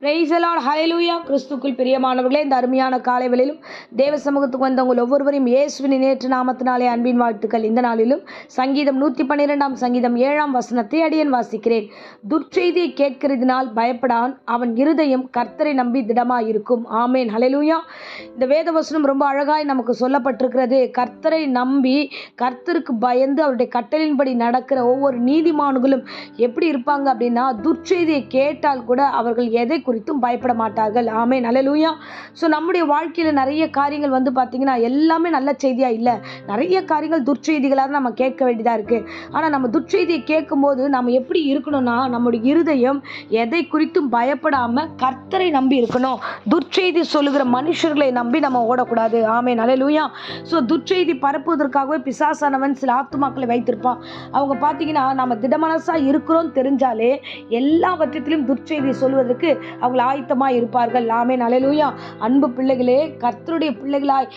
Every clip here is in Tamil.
பிரைஸ் தி லார்ட், ஹல்லேலூயா. கிறிஸ்துக்குள் பிரியமானவர்களே, இந்த அருமையான காலை வேளையிலும் தேவ சமூகத்துக்கு வந்தவங்கள் ஒவ்வொருவரையும் இயேசுவின் நேற்று நாமத்தினாலே அன்பின் வாழ்த்துக்கள். இந்த நாளிலும் சங்கீதம் 112 சங்கீதம் 7 வசனத்தை அடியேன் வாசிக்கிறேன். துர்ச்செய்தியை கேட்கிறதினால் பயப்படான், அவன் இருதயம் கர்த்தரை நம்பி திடமாயிருக்கும். ஆமேன், ஹல்லேலூயா. இந்த வேத வசனம் ரொம்ப அழகாய் நமக்கு சொல்லப்பட்டிருக்கிறது. கர்த்தரை நம்பி கர்த்தருக்கு பயந்து அவருடைய கட்டளையின்படி நடக்கிற ஒவ்வொரு நீதிமான்களும் எப்படி இருப்பாங்க அப்படின்னா, துர்ச்செய்தியை கேட்டால் கூட அவர்கள் எதை குறித்தும் பயப்பட மாட்டார்கள். ஆமென், ஹல்லேலூயா. ஸோ நம்முடைய வாழ்க்கையில் நிறைய காரியங்கள் பார்த்தீங்கன்னா எல்லாமே நல்ல செய்தியாக இல்லை. நிறைய காரியங்கள் துர்ச்செய்திகளாக நம்ம கேட்க வேண்டியதாக இருக்குது. ஆனால் நம்ம துர்ச்செய்தியை கேட்கும்போது நம்ம எப்படி இருக்கணும்னா, நம்முடைய இருதயம் எதை குறித்தும் பயப்படாமல் கர்த்தரை நம்பி இருக்கணும். துர்ச்செய்தி சொல்லுகிற மனுஷர்களை நம்பி நம்ம ஓடக்கூடாது. ஆமென், ஹல்லேலூயா. ஸோ துர்ச்செய்தி பரப்புவதற்காகவே பிசாசானவன் சில ஆத்துமாக்களை வைத்திருப்பான். அவங்க பார்த்தீங்கன்னா நம்ம திடமனசாக இருக்கிறோம் தெரிஞ்சாலே எல்லாவற்றிலும் துர்ச்செய்தி சொல்வதற்கு அவங்க ஆயத்தமாக இருப்பார்கள். ஆமென், ஹல்லேலூயா. அன்பு பிள்ளைகளே, கர்த்தருடைய பிள்ளைகளாய்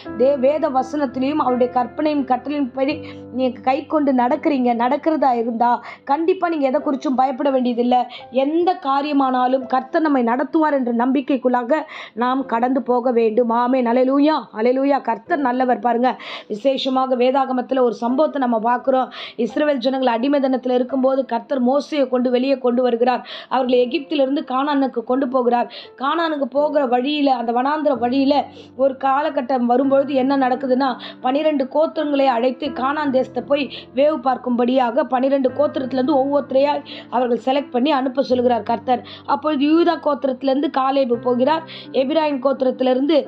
வேத வசனத்திலையும் அவருடைய கற்பனையும் கட்டளையின்படி நீங்கள் கை கொண்டு நடக்கிறதா இருந்தால் கண்டிப்பாக நீங்கள் எதை குறித்தும் பயப்பட வேண்டியதில்லை. எந்த காரியமானாலும் கர்த்தர் நம்மை நடத்துவார் என்ற நம்பிக்கைக்குள்ளாக நாம் கடந்து போக வேண்டும். ஆமென், ஹல்லேலூயா, ஹல்லேலூயா. கர்த்தர் நல்லவர். பாருங்க, விசேஷமாக வேதாகமத்தில் ஒரு சம்பவத்தை நம்ம பார்க்குறோம். இஸ்ரவேல் ஜனங்கள் அடிமைத்தனத்தில் இருக்கும்போது கர்த்தர் மோசேயை வெளியே கொண்டு வருகிறார். அவர்களை எகிப்திலிருந்து கானானுக்கு கொண்டு போகிறார். கானானுக்கு போகிற வழியில், அந்த வனாந்திர வழியில் ஒரு காலகட்டம் வரும்பொழுது என்ன நடக்குதுன்னா, 12 கோத்திரங்களை அழைத்து கானான் தேசத்தை போய் வேவு பார்க்கும்படியாக 12 கோத்திரத்திலிருந்து ஒவ்வொருத்தரையாக அவர்கள் செலக்ட் பண்ணி அனுப்ப சொல்கிறார் கர்த்தர். அப்பொழுது யூதா கோத்திரத்திலிருந்து காலேபு போகிறார். எபிராயிம் கோத்திரத்திலிருந்து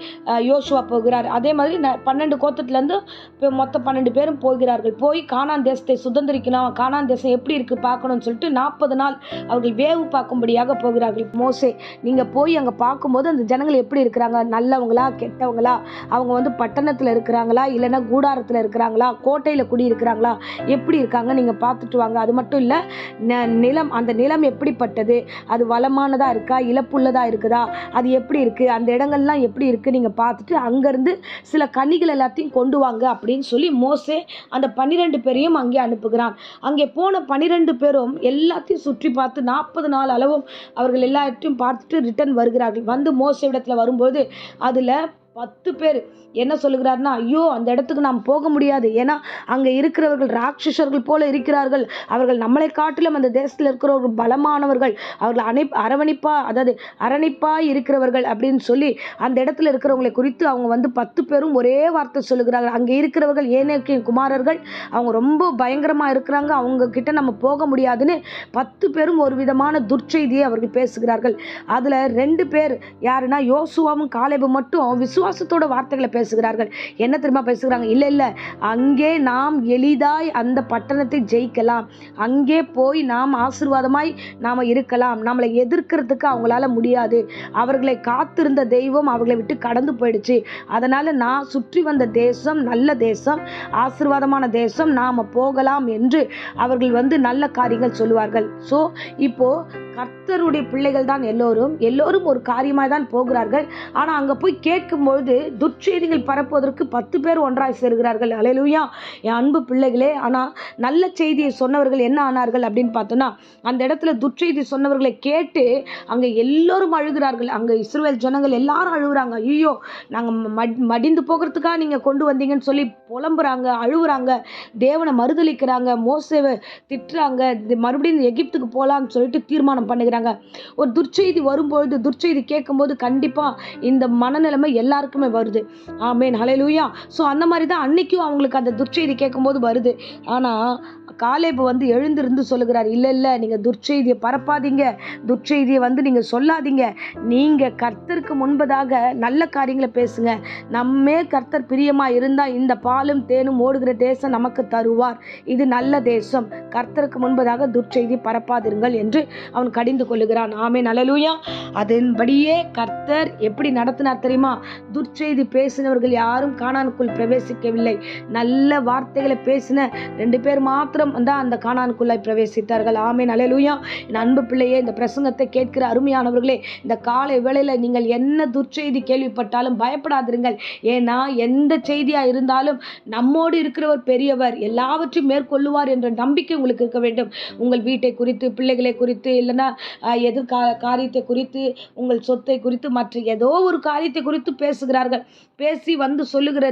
யோசுவா போகிறார். அதே மாதிரி 12 கோத்திரத்திலிருந்து மொத்தம் 12 பேரும் போகிறார்கள். போய் கானான் தேசத்தை சுதந்திரிக்கணும், கானான் தேசம் எப்படி இருக்கு பார்க்கணும்னு சொல்லிட்டு 40 நாள் அவர்கள் வேவு பார்க்கும்படியாக போகிறார்கள். மோசே, நீங்கள் போய் அங்கே பார்க்கும்போது அந்த ஜனங்கள் எப்படி இருக்கிறாங்க, நல்லவங்களா கெட்டவங்களா, அவங்க பட்டணத்தில் இருக்கிறாங்களா இல்லைன்னா கூடாரத்தில் இருக்கிறாங்களா, கோட்டையில் குடியிருக்கிறாங்களா, எப்படி இருக்காங்க நீங்கள் பார்த்துட்டு வாங்க. அது மட்டும் இல்லை, நிலம், அந்த நிலம் எப்படிப்பட்டது, அது வளமானதாக இருக்கா இழப்புள்ளதாக இருக்குதா, அது எப்படி இருக்குது, அந்த இடங்கள்லாம் எப்படி இருக்குது நீங்கள் பார்த்துட்டு அங்கேருந்து சில கனிகள் எல்லாத்தையும் கொண்டு வாங்க அப்படின்னு சொல்லி மோசே அந்த 12 பேரையும் அங்கே அனுப்புகிறான். அங்கே போன 12 பேரும் எல்லாத்தையும் சுற்றி பார்த்து 40 நாள் அளவும் அவர்கள் எல்லாத்தையும் பார்த்துட்டு ரிட்டர்ன் வருகிறார்கள். மோசே இடத்துல வரும்போது அதில் 10 பேர் என்ன சொல்லுகிறார்னா, ஐயோ அந்த இடத்துக்கு நாம் போக முடியாது, ஏன்னா அங்கே இருக்கிறவர்கள் ராட்சசர்கள் போல இருக்கிறார்கள், அவர்கள் நம்மளை காட்டிலும் அந்த தேசத்தில் இருக்கிறவர்கள் பலமானவர்கள், அவர்கள் அரணிப்பாய் இருக்கிறவர்கள் அப்படின்னு சொல்லி அந்த இடத்துல இருக்கிறவங்களை குறித்து அவங்க 10 பேரும் ஒரே வார்த்தை சொல்லுகிறார்கள். அங்கே இருக்கிறவர்கள் ஏனேக்கின் குமாரர்கள், அவங்க ரொம்ப பயங்கரமாக இருக்கிறாங்க, அவங்க கிட்ட நம்ம போக முடியாதுன்னு 10 பேரும் ஒரு விதமான துர்ச்செய்தியை அவர்கள் பேசுகிறார்கள். அதில் 2 பேர் யாருன்னா யோசுவாவும் காலேபும் மட்டும் விசுவாசத்தோட வார்த்தைகளை பேசுகிறார்கள். என்ன தெரியுமா பேசுகிறாங்க, இல்லை அங்கே நாம் எளிதாய் அந்த பட்டணத்தை ஜெயிக்கலாம், அங்கே போய் நாம் ஆசீர்வாதமாய் நாம் இருக்கலாம், நம்மளை எதிர்க்கிறதுக்கு அவங்களால முடியாது, அவர்களை காத்திருந்த தெய்வம் அவர்களை விட்டு கடந்து போயிடுச்சு, அதனால நான் சுற்றி வந்த தேசம் நல்ல தேசம், ஆசீர்வாதமான தேசம், நாம் போகலாம் என்று அவர்கள் நல்ல காரியங்கள் சொல்லுவார்கள். ஸோ இப்போ கர்த்தருடைய பிள்ளைகள் தான் எல்லோரும் ஒரு காரியமாக தான் போகிறார்கள். ஆனால் அங்கே போய் கேட்கும்பொழுது துர்ச்செய்திகள் பரப்புவதற்கு 10 பேர் ஒன்றாய் சேருகிறார்கள். ஹல்லேலூயா, என் அன்பு பிள்ளைகளே. ஆனால் நல்ல செய்தியை சொன்னவர்கள் என்ன ஆனார்கள் அப்படின்னு பார்த்தோன்னா, அந்த இடத்துல துர்ச்செய்தி சொன்னவர்களை கேட்டு அங்கே எல்லோரும் அழுகிறார்கள். அங்கே இஸ்ரவேல் ஜனங்கள் எல்லாரும் அழுகுறாங்க. ஐயோ, நாங்கள் மடிந்து போகிறதுக்காக நீங்கள் கொண்டு வந்தீங்கன்னு சொல்லி புலம்புறாங்க, அழுகுறாங்க, தேவனை மறுதலிக்கிறாங்க, மோசேவை திட்டுறாங்க, மறுபடியும் எகிப்துக்கு போகலான்னு சொல்லிட்டு தீர்மானம் பண்ணுகிறாங்க. ஒரு துர்ச்செய்தி வரும்பொழுது, துர்ச்செய்தி கேட்கும்போது கண்டிப்பாக இந்த மனநிலைமை எல்லாருக்குமே வருது. ஆமென், ஹல்லேலூயா. ஸோ அந்த மாதிரி தான் அன்னைக்கும் அவங்களுக்கு அந்த துர்ச்செய்தி கேட்கும்போது வருது. ஆனால் காலேபு எழுந்திருந்து சொல்லுகிறார், இல்லை நீங்கள் துர்ச்செய்தியை பரப்பாதீங்க, துர்ச்செய்தியை நீங்கள் சொல்லாதீங்க, நீங்கள் கர்த்தருக்கு முன்பதாக நல்ல காரியங்களை பேசுங்க, நம்மே கர்த்தர் பிரியமாக இருந்தால் இந்த பாலும் தேனும் ஓடுகிற தேசம் நமக்கு தருவார், இது நல்ல தேசம், கர்த்தருக்கு முன்பதாக துர்ச்செய்தி பரப்பாதிருங்கள் என்று அவன் கடிந்து கொள்ளுகிறான். ஆமென், ஹல்லேலூயா. அதன்படியே கர்த்தர் எப்படி நடத்தினார் தெரியுமா? துர்ச்செய்தி பேசினவர்கள் யாரும் கானானுக்குள் பிரவேசிக்கவில்லை. நல்ல வார்த்தைகளை பேசின 2 பேர் மாத்திரம் மாத்திரம் தான் அந்த கானானுக்குள்ளாய் பிரவேசித்தார்கள். ஆமென், அல்லேலூயா. என் அன்பு பிள்ளையே, இந்த பிரசங்கத்தை கேட்கிற அருமையானவர்களே, இந்த காலை வேளையில் நீங்கள் என்ன துர்ச்செய்தி கேள்விப்பட்டாலும் பயப்படாதிருங்கள். ஏன்னா எந்த செய்தியா இருந்தாலும் நம்மோடு இருக்கிறவர் பெரியவர், எல்லாவற்றையும் மேற்கொள்ளுவார் என்ற நம்பிக்கை உங்களுக்கு இருக்க வேண்டும். உங்கள் வீட்டை குறித்து, பிள்ளைகளை குறித்து, இல்லைன்னா காரியத்தை குறித்து, உங்கள் சொத்தை குறித்து, மற்ற ஏதோ ஒரு காரியத்தை குறித்து பேசுகிறார்கள். பேசி வந்து சொல்லுகிற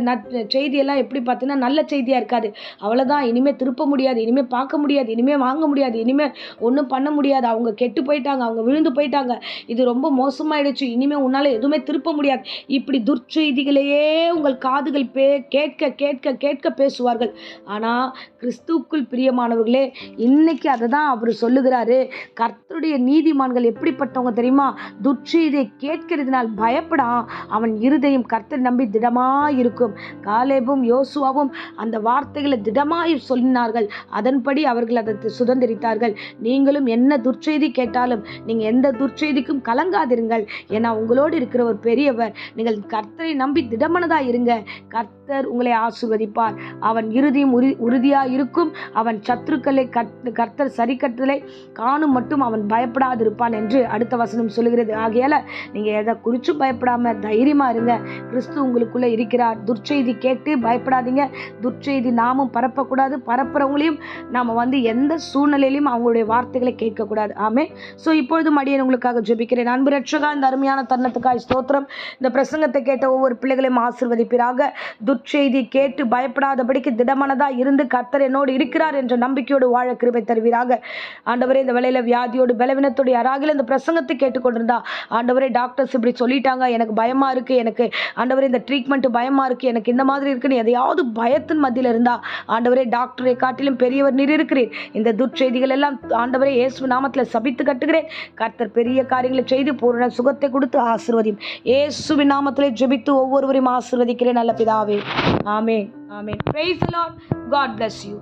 செய்தியெல்லாம் எப்படி பார்த்தீங்கன்னா நல்ல செய்தியாக இருக்காது. அவ்வளோதான், இனிமேல் திருப்ப முடியாது, இனிமேல் பார்க்க முடியாது, இனிமேல் வாங்க முடியாது, இனிமேல் ஒன்றும் பண்ண முடியாது, அவங்க கெட்டு போயிட்டாங்க, அவங்க விழுந்து போயிட்டாங்க, இது ரொம்ப மோசமாயிடுச்சு, இனிமேல் உன்னால் எதுவுமே திருப்ப முடியாது. இப்படி துர்ச்செய்திகளையே உங்கள் காதுகள் கேட்க கேட்க கேட்க பேசுவார்கள். ஆனால் கிறிஸ்துவுக்குள் பிரியமானவர்களே, இன்னைக்கு அதை தான் அவர் சொல்லுகிறாரு. கர்த்தருடைய நீதிமான்கள் எப்படிப்பட்டவங்க தெரியுமா? துர்ச்செய்தியை கேட்கிறதுனால் பயப்படா, அவன் இருதயம் கர்த்தரை நம்பி திடமாய் இருக்கும். காலேபும் யோசுவாவும் அந்த வார்த்தைகளை திடமாய் சொன்னார்கள். அதன்படி அவர்கள் அதை சுதந்திரித்தார்கள். நீங்களும் என்ன துர்ச்செய்தி கேட்டாலும் நீங்கள் எந்த துர்ச்செய்திக்கும் கலங்காதிருங்கள். ஏன்னா உங்களோடு இருக்கிற ஒரு பெரியவர். நீங்கள் கர்த்தரை நம்பி திடமனதாக இருங்க. கர்த்தர் உங்களை ஆசீர்வதிப்பார். அவன் இருதயம் உறுதியாக இருக்கும். அவன் சத்துருக்களை கர்த்தர் சரி கட்டளை காணும் மட்டும் அவன் பயப்படாதிருப்பான் என்று அடுத்த வசனம் சொல்லுகிறது. ஆகையால நீங்கள் எதை குறிச்சும் பயப்படாம தைரியமா இருங்க. கிறிஸ்து உங்களுக்குள்ள இருக்கிறார். துர்ச்செய்தி கேட்டு பயப்படாதீங்க. துர்ச்செய்தி நாமும் பரப்பக்கூடாது. பரப்புறவங்களையும் நாம எந்த சூழ்நிலையிலும் அவங்களுடைய வார்த்தைகளை கேட்கக்கூடாது. ஆமே. ஸோ இப்பொழுதும் அடியேன் உங்களுக்காக ஜெபிக்கிறேன். அன்பு ரட்சகா, இந்த அருமையான தருணத்துக்காய் ஸ்தோத்திரம். இந்த பிரசங்கத்தை கேட்ட ஒவ்வொரு பிள்ளைகளையும் ஆசீர்வதிப்பீராக. துர்ச்செய்தி கேட்டு பயப்படாதபடிக்கு திடமனதா இருந்து கர்த்தர் என்னோடு இருக்கிறார் என்ற நம்பிக்கையோடு வாழ கிருபை தருவீராக. ஆண்டவரே, இந்த வேளையில வியாதியோடு பலவீனத்தோடு யாராகிலும் இந்த பிரசங்கத்தை கேட்டுக்கொண்டிருந்தா, ஆண்டவரே, டாக்டர்ஸ் இப்படி சொல்லிட்டாங்க, எனக்கு பயமா இருக்கு, எனக்கு ஆண்டவரே இந்த ட்ரீட்மெண்ட் பயமா இருக்கு, எனக்கு இந்த மாதிரி இருக்குன்னு எதையாவது பயத்தின் மத்தியில் இருந்தா, ஆண்டவரே, டாக்டரை காட்டிலும் பெரியவர் நீர் இருக்கிறீர். இந்த துர்ச்செய்திகள் எல்லாம் ஆண்டவரே இயேசு நாமத்தில் சபித்து கட்டுகிறேன். கர்த்தர் பெரிய காரியங்களை செய்து பூரண சுகத்தை கொடுத்து ஆசீர்வதியும். இயேசுவின் நாமத்திலே ஜெபித்து ஒவ்வொருவரையும் ஆசீர்வதிக்கிறேன் நல்ல பிதாவே. ஆமென், ஆமென். Praise the Lord. God bless you.